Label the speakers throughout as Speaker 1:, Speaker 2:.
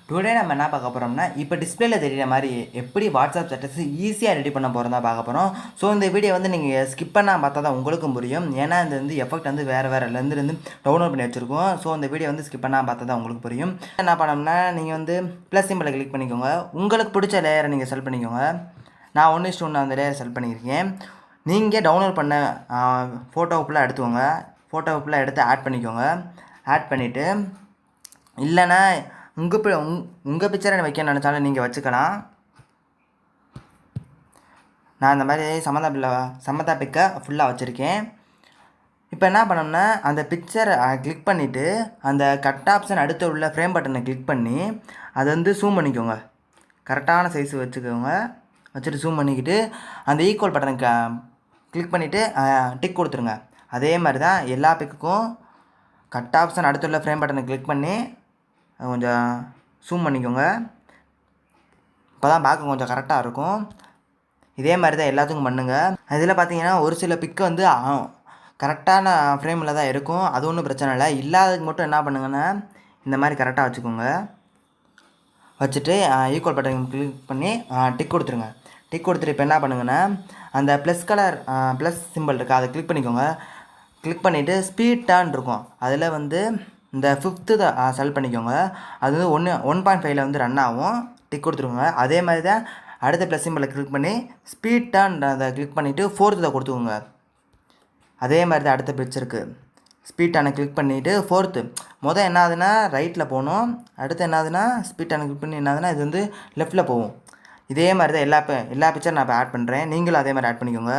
Speaker 1: Today நம்ம என்ன பார்க்க போகிறோம்னா இப்போ டிஸ்பிளேல தெரியுற மாதிரி எப்படி வாட்ஸ்அப் ஸ்டேட்டஸ் ஈஸியாக ரெடி பண்ண போகிறோம் தான் பார்க்க போகிறோம். ஸோ இந்த வீடியோ வந்து நீங்கள் ஸ்கிப் பண்ணால் பார்த்தா தான் உங்களுக்கும் புரியும். ஏன்னா இது வந்து எஃபெக்ட் வந்து வேறு டவுன்லோட் பண்ணி வச்சுருக்கோம். ஸோ இந்த வீடியோ வந்து ஸ்கிப் பண்ணால் பார்த்தா தான் உங்களுக்கு புரியும். என்ன பண்ணோம்னா நீங்கள் வந்து ப்ளஸ் சிம்பிளை கிளிக் பண்ணிக்கோங்க. உங்களுக்கு பிடிச்ச லேயரை நீங்கள் செலக்ட் பண்ணிக்கோங்க. நான் 1:1 அந்த லேயர் செலக்ட் பண்ணியிருக்கேன். நீங்கள் டவுன்லோட் பண்ண ஃபோட்டோ ஃபுல்லாக எடுத்துக்கோங்க. ஃபோட்டோ ஃபுல்லாக எடுத்து ஆட் பண்ணிக்கோங்க. ஆட் பண்ணிவிட்டு இல்லைன்னா உங்கள் பிக்சரை வைக்க நினச்சாலும் நீங்கள் வச்சுக்கலாம். நான் இந்த மாதிரி சமந்தா பிக்கை ஃபுல்லாக வச்சுருக்கேன். இப்போ என்ன பண்ணோம்னா அந்த பிக்சரை கிளிக் பண்ணிவிட்டு அந்த கட் ஆப்ஷன் அடுத்து உள்ள ஃப்ரேம் பட்டனை கிளிக் பண்ணி அதை வந்து ஜூம் பண்ணிக்கோங்க. கரெக்டான சைஸ் வச்சுக்கோங்க. வச்சுட்டு ஜூம் பண்ணிக்கிட்டு அந்த ஈக்குவல் பட்டனை கிளிக் பண்ணிவிட்டு டிக் கொடுத்துருங்க. அதே மாதிரி தான் எல்லா பிக்குக்கும் கட் ஆப்ஷன் அடுத்துள்ள ஃப்ரேம் பட்டனை கிளிக் பண்ணி கொஞ்சம் ஜூம் பண்ணிக்கோங்க. இப்போ தான் பார்க்க கொஞ்சம் கரெக்டாக இருக்கும். இதே மாதிரி தான் எல்லாத்துக்கும் பண்ணுங்கள். இதில் பார்த்தீங்கன்னா ஒரு சில பிக்கு வந்து கரெக்டான ஃப்ரேமில் தான் இருக்கும். அது ஒன்றும் பிரச்சனை இல்லை. இல்லாததுக்கு மட்டும் என்ன பண்ணுங்கன்னா இந்த மாதிரி கரெக்டாக வச்சுக்கோங்க. வச்சுட்டு ஈக்குவல் பட்டன் கிளிக் பண்ணி டிக் கொடுத்துருங்க. டிக் கொடுத்துட்டு இப்போ என்ன பண்ணுங்கன்னா அந்த ப்ளஸ் சிம்பிள் இருக்குது, அதை கிளிக் பண்ணிக்கோங்க. கிளிக் பண்ணிவிட்டு ஸ்பீட் டர்ன் இருக்கும். அதில் வந்து இந்த 5th செலக்ட் பண்ணிக்கோங்க. அது வந்து 1.5 வந்து ரன் ஆகும். டிக் கொடுத்துருங்க. அதே மாதிரி தான் அடுத்த ப்ளஸ் சிம்பிளை கிளிக் பண்ணி ஸ்பீட் டர்ன் அதை கிளிக் பண்ணிவிட்டு 4th கொடுத்துக்கோங்க. அதே மாதிரி தான் அடுத்த பிக்சருக்கு ஸ்பீட் டர்னை கிளிக் பண்ணிவிட்டு 4th மொதல் என்ன ஆகுதுன்னா ரைட்டில் போகணும். அடுத்து என்ன ஆகுதுன்னா ஸ்பீட் டர்னை கிளிக் பண்ணி என்ன ஆகுதுன்னா இது வந்து லெஃப்ட்டில் போகும். இதே மாதிரி தான் எல்லா பிக்சரும் நான் இப்போ ஆட் பண்ணுறேன். நீங்களும் அதே மாதிரி ஆட் பண்ணிக்கோங்க.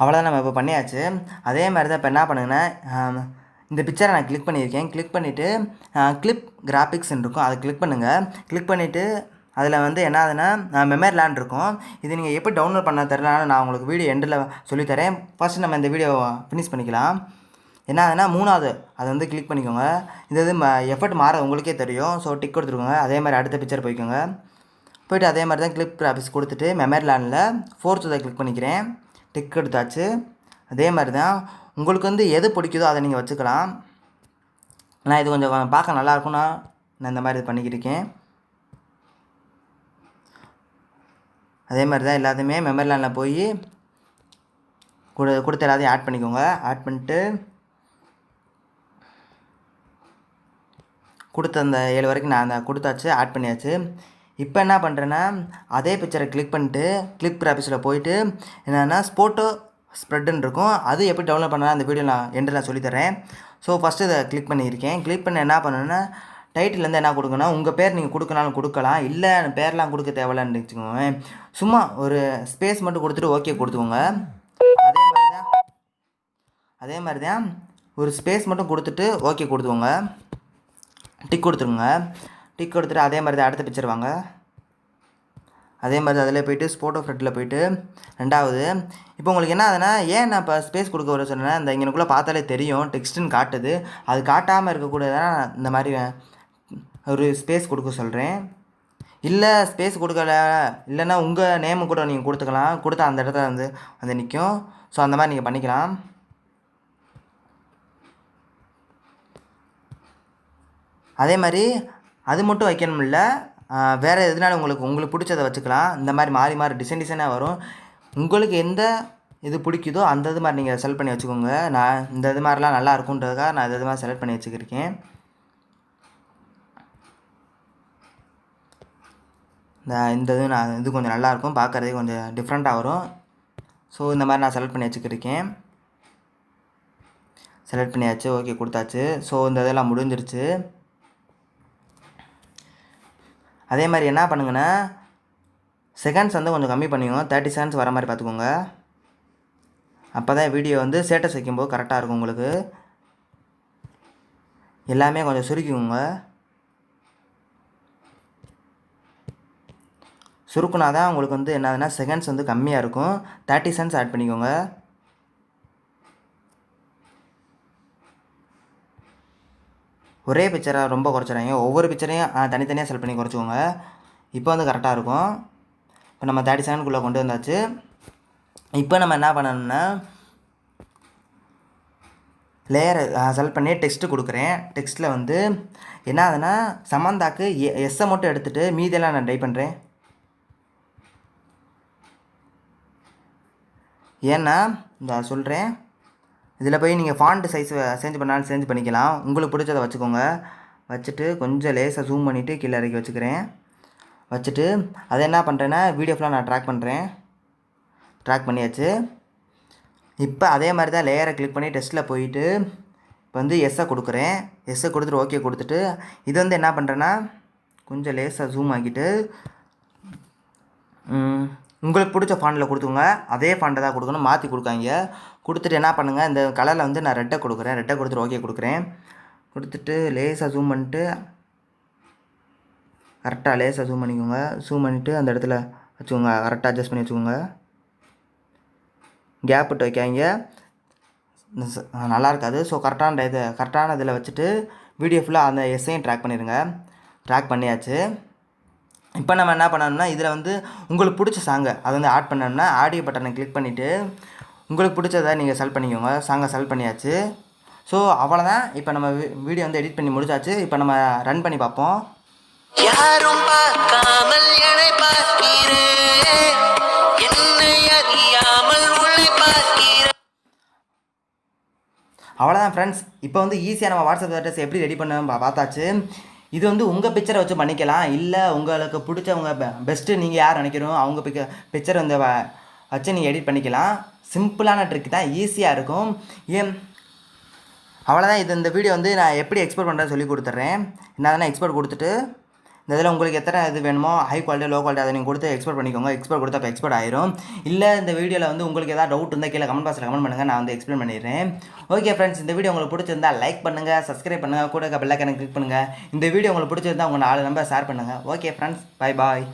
Speaker 1: அவ்வளோதான், நம்ம இப்போ பண்ணியாச்சு. அதே மாதிரி தான் இப்போ என்ன பண்ணுங்கன்னா இந்த பிக்சரை நான் கிளிக் பண்ணியிருக்கேன். கிளிக் பண்ணிவிட்டு கிளிப் கிராஃபிக்ஸ்ன்னு இருக்கும், அதை கிளிக் பண்ணுங்கள். கிளிக் பண்ணிவிட்டு அதில் வந்து என்ன ஆகுதுன்னா மெமரி லேண்ட் இருக்கும். இது நீங்கள் எப்படி டவுன்லோட் பண்ண தெரியலனாலும் நான் உங்களுக்கு வீடியோ எண்டில் சொல்லித்தரேன். ஃபஸ்ட்டு நம்ம இந்த வீடியோவை ஃபினிஷ் பண்ணிக்கலாம். என்ன ஆகுதுன்னா 3வது அதை வந்து கிளிக் பண்ணிக்கோங்க. இது எஃபர்ட் மாற உங்களுக்கே தெரியும். ஸோ டிக் கொடுத்துருக்கோங்க. அதே மாதிரி அடுத்த பிக்சர் போய்க்கோங்க. போய்ட்டு அதே மாதிரி தான் கிளிப் கிராஃபிக்ஸ் கொடுத்துட்டு மெமரி லேண்டில் 4th கிளிக் பண்ணிக்கிறேன். டிக் எடுத்தாச்சு. அதே மாதிரி தான் உங்களுக்கு வந்து எது பிடிக்குதோ அதை நீங்கள் வச்சுக்கலாம். நான் இது கொஞ்சம் பார்க்க நல்லாயிருக்கும்னா நான் இந்த மாதிரி இது பண்ணிக்கிருக்கேன். அதே மாதிரி தான் எல்லாத்தையுமே மெமரி லேண்டில் போய் கொடுத்த எல்லாத்தையும் ஆட் பண்ணிக்கோங்க. ஆட் பண்ணிட்டு கொடுத்த அந்த 7 வரைக்கும் நான் அந்த கொடுத்தாச்சு, ஆட் பண்ணியாச்சு. இப்போ என்ன பண்ணுறேன்னா அதே பிக்சரை கிளிக் பண்ணிட்டு கிளிப் கிராஃபிக்ஸில் போயிட்டு என்னென்னா ஃபோட்டோ ஸ்ப்ரெட்டுன்னு இருக்கும். அது எப்படி டவுன்லோட் பண்ணலாம் அந்த வீடியோ நான் எண்டில் சொல்லித்தரேன். ஸோ ஃபஸ்ட்டு இதை கிளிக் பண்ணியிருக்கேன். கிளிக் பண்ணி என்ன பண்ணணுன்னா டைட்டிலேருந்து என்ன கொடுக்கணும், உங்கள் பேர் நீங்கள் கொடுக்கனாலும் கொடுக்கலாம், இல்லை பேர்லாம் கொடுக்க தேவையில்லன்னு வச்சுக்கோங்க. சும்மா ஒரு ஸ்பேஸ் மட்டும் கொடுத்துட்டு ஓகே கொடுத்துக்கோங்க. அதே மாதிரி தான் ஒரு ஸ்பேஸ் மட்டும் கொடுத்துட்டு ஓகே கொடுத்துக்கோங்க. டிக் கொடுத்துருங்க. டிக் கொடுத்துட்டு அதே மாதிரி தான் அடுத்த பிக்சர் வாங்க. அதே மாதிரி அதில் போய்ட்டு ஃபோட்டோ ஃப்ரெட்டில் போய்ட்டு 2வது இப்போ உங்களுக்கு என்ன ஆகுதுன்னா ஏன் நான் இப்போ ஸ்பேஸ் கொடுக்க வர சொன்னேன்னா இந்த இங்கனுக்குள்ளே பார்த்தாலே தெரியும் டெக்ஸ்ட்டுன்னு காட்டுது. அது காட்டாமல் இருக்கக்கூடாதுன்னா இந்த மாதிரி ஒரு ஸ்பேஸ் கொடுக்க சொல்கிறேன். இல்லை ஸ்பேஸ் கொடுக்கல இல்லைன்னா உங்கள் நேமு கூட நீங்கள் கொடுத்துக்கலாம். கொடுத்தா அந்த இடத்துல வந்து நிற்கும். ஸோ அந்த மாதிரி நீங்கள் பண்ணிக்கலாம். அதே மாதிரி அது மட்டும் வைக்கணும் இல்லை, வேறு எதுனாலும் உங்களுக்கு பிடிச்சதை வச்சுக்கலாம். இந்த மாதிரி மாறி டிசைனாக வரும். உங்களுக்கு எந்த இது பிடிக்குதோ அந்த இது மாதிரி நீங்கள் செலக்ட் பண்ணி வச்சுக்கோங்க. நான் இந்த இது மாதிரிலாம் நல்லா இருக்குன்றதுக்காக நான் இது மாதிரி செலக்ட் பண்ணி வச்சுக்கிருக்கேன். இந்த இது கொஞ்சம் நல்லாயிருக்கும், பார்க்குறதே கொஞ்சம் டிஃப்ரெண்ட்டாக வரும். ஸோ இந்த மாதிரி நான் செலக்ட் பண்ணி வச்சுக்கிருக்கேன். செலக்ட் பண்ணியாச்சு, ஓகே கொடுத்தாச்சு. ஸோ இந்த இதெல்லாம் முடிஞ்சிருச்சு. அதே மாதிரி என்ன பண்ணுங்கன்னா செகண்ட்ஸ் வந்து கொஞ்சம் கம்மி பண்ணிக்கோங்க. 30 செகண்ட்ஸ் வர மாதிரி பார்த்துக்கோங்க. அப்போ தான் வீடியோ வந்து ஸ்டேட்டஸ் வைக்கும்போது கரெக்டாக இருக்கும். உங்களுக்கு எல்லாமே கொஞ்சம் சுருக்கிக்கோங்க. சுருக்குனா தான் உங்களுக்கு வந்து என்னதுன்னா செகண்ட்ஸ் வந்து கம்மியாக இருக்கும். 30 செகண்ட்ஸ் ஆட் பண்ணிக்கோங்க. ஒரே பிக்சரை ரொம்ப குறைச்சிடாங்க. ஒவ்வொரு பிக்சரையும் தனித்தனியாக செலக்ட் பண்ணி குறைச்சிக்கோங்க. இப்போ வந்து கரெக்டாக இருக்கும். இப்போ நம்ம 30 செகண்ட்குள்ளே கொண்டு வந்தாச்சு. இப்போ நம்ம என்ன பண்ணணும்னா லேயரை செலக்ட் பண்ணி டெக்ஸ்ட்டு கொடுக்குறேன். டெக்ஸ்ட்டில் வந்து என்ன ஆகுதுன்னா சமந்தாக்கு எஸ்ஸை மட்டும் எடுத்துகிட்டு மீதியெல்லாம் நான் டைப் பண்ணுறேன். ஏன்னா இந்த சொல்கிறேன், இதில் போய் நீங்கள் ஃபாண்ட் சைஸ் சேஞ்ச் பண்ணாலும் சேஞ்ச் பண்ணிக்கலாம். உங்களுக்கு பிடிச்சதை வச்சுக்கோங்க. வச்சுட்டு கொஞ்சம் லேசாக ஜூம் பண்ணிவிட்டு கீழே இறக்கி வச்சுக்கிறேன். வச்சுட்டு அதை என்ன பண்ணுறேன்னா வீடியோ ஃபுல்லாக நான் ட்ராக் பண்ணியாச்சு. இப்போ அதே மாதிரி தான் லேயரை கிளிக் பண்ணி டெஸ்ட்டில் போயிட்டு இப்போ வந்து எஸ்ஸை கொடுக்குறேன். எஸ்ஸை கொடுத்துட்டு ஓகே கொடுத்துட்டு இது வந்து என்ன பண்ணுறேன்னா கொஞ்சம் லேசாக ஜூம் ஆக்கிட்டு உங்களுக்கு பிடிச்ச ஃபாண்டில் கொடுத்துங்க. அதே ஃபாண்டை தான் கொடுக்கணும், மாற்றி கொடுக்காங்க. கொடுத்துட்டு என்ன பண்ணுங்கள், இந்த கலரில் வந்து நான் ரெட்டை கொடுக்குறேன். ரெட்டை கொடுத்துட்டு ஓகே கொடுக்குறேன். கொடுத்துட்டு லேசாக ஜூம் பண்ணிட்டு கரெக்டாக லேசாக ஜூம் பண்ணிக்கோங்க. ஜூம் பண்ணிவிட்டு அந்த இடத்துல வச்சுக்கோங்க. கரெக்டாக அட்ஜஸ்ட் பண்ணி வச்சுக்கோங்க. கேப் விட்டு வைக்காங்க, நல்லா இருக்காது. ஸோ கரெக்டான இதில் வச்சுட்டு வீடியோ ஃபுல்லாக அந்த எஸ்ஸையும் ட்ராக் பண்ணியாச்சு. இப்போ நம்ம என்ன பண்ணணும்னா இதில் வந்து உங்களுக்கு பிடிச்ச சாங்கை அதை வந்து ஆட் பண்ணணும்னா ஆடியோ பட்டனை கிளிக் பண்ணிவிட்டு உங்களுக்கு பிடிச்சதை நீங்கள் செலக்ட் பண்ணிக்கோங்க. சாங்கை செலக்ட் பண்ணியாச்சு. ஸோ அவ்வளோதான். இப்போ நம்ம வீடியோ வந்து எடிட் பண்ணி முடிச்சாச்சு. இப்போ நம்ம ரன் பண்ணி பார்ப்போம். யாரும் பார்க்காமல் என்னை பார்க்கிறேன், என்னை அறியாமல் உன்னை பார்க்கிறேன். அவ்வளோதான் ஃப்ரெண்ட்ஸ். இப்போ வந்து ஈஸியாக நம்ம வாட்ஸ்அப் ஸ்டேட்டஸ் எப்படி ரெடி பண்ண பார்த்தாச்சு. இது வந்து உங்கள் பிக்சரை வச்சு பண்ணிக்கலாம். இல்லை உங்களுக்கு பிடிச்சவங்க பெஸ்ட்டு நீங்கள் யார் நினைக்கிறோம் அவங்க பிக்சர் வந்து வச்சு நீங்கள் எடிட் பண்ணிக்கலாம். சிம்பிளான ட்ரிக் தான், ஈஸியாக இருக்கும். அவ்வளோதான். இந்த வீடியோ வந்து நான் எப்படி எக்ஸ்போர்ட் பண்ணுறேன்னு சொல்லி கொடுத்துட்றேன். என்ன எக்ஸ்போர்ட் கொடுத்துட்டு இந்த இதில் உங்களுக்கு எத்தனை இது வேணுமோ ஹை குவாலிட்டி லோ குவாலிட்டி அதை நீங்கள் கொடுத்து எக்ஸ்போர்ட் பண்ணிக்கோங்க. எக்ஸ்போர்ட் கொடுத்தா இப்போ எக்ஸ்போர்ட் ஆயிரும். இல்லை இந்த வீடியோவில் வந்து உங்களுக்கு ஏதாவது டவுட் இருந்தால் கீழே கமெண்ட் பாக்ஸில் கமெண்ட் பண்ணுங்கள், நான் வந்து எக்ஸ்பிளைன் பண்ணிடுறேன். ஓகே ஃப்ரெண்ட்ஸ், இந்த வீடியோ உங்களுக்கு பிடிச்சிருந்தா லைக் பண்ணுங்கள், சப்ஸ்கிரைப் பண்ணுங்கள், கூட பெல் ஐகானை கிளிக் பண்ணுங்கள். இந்த வீடியோ உங்களுக்கு பிடிச்சிருந்தா உங்கள் 4 நம்பர் ஷேர் பண்ணுங்கள். Okay friends, bye bye.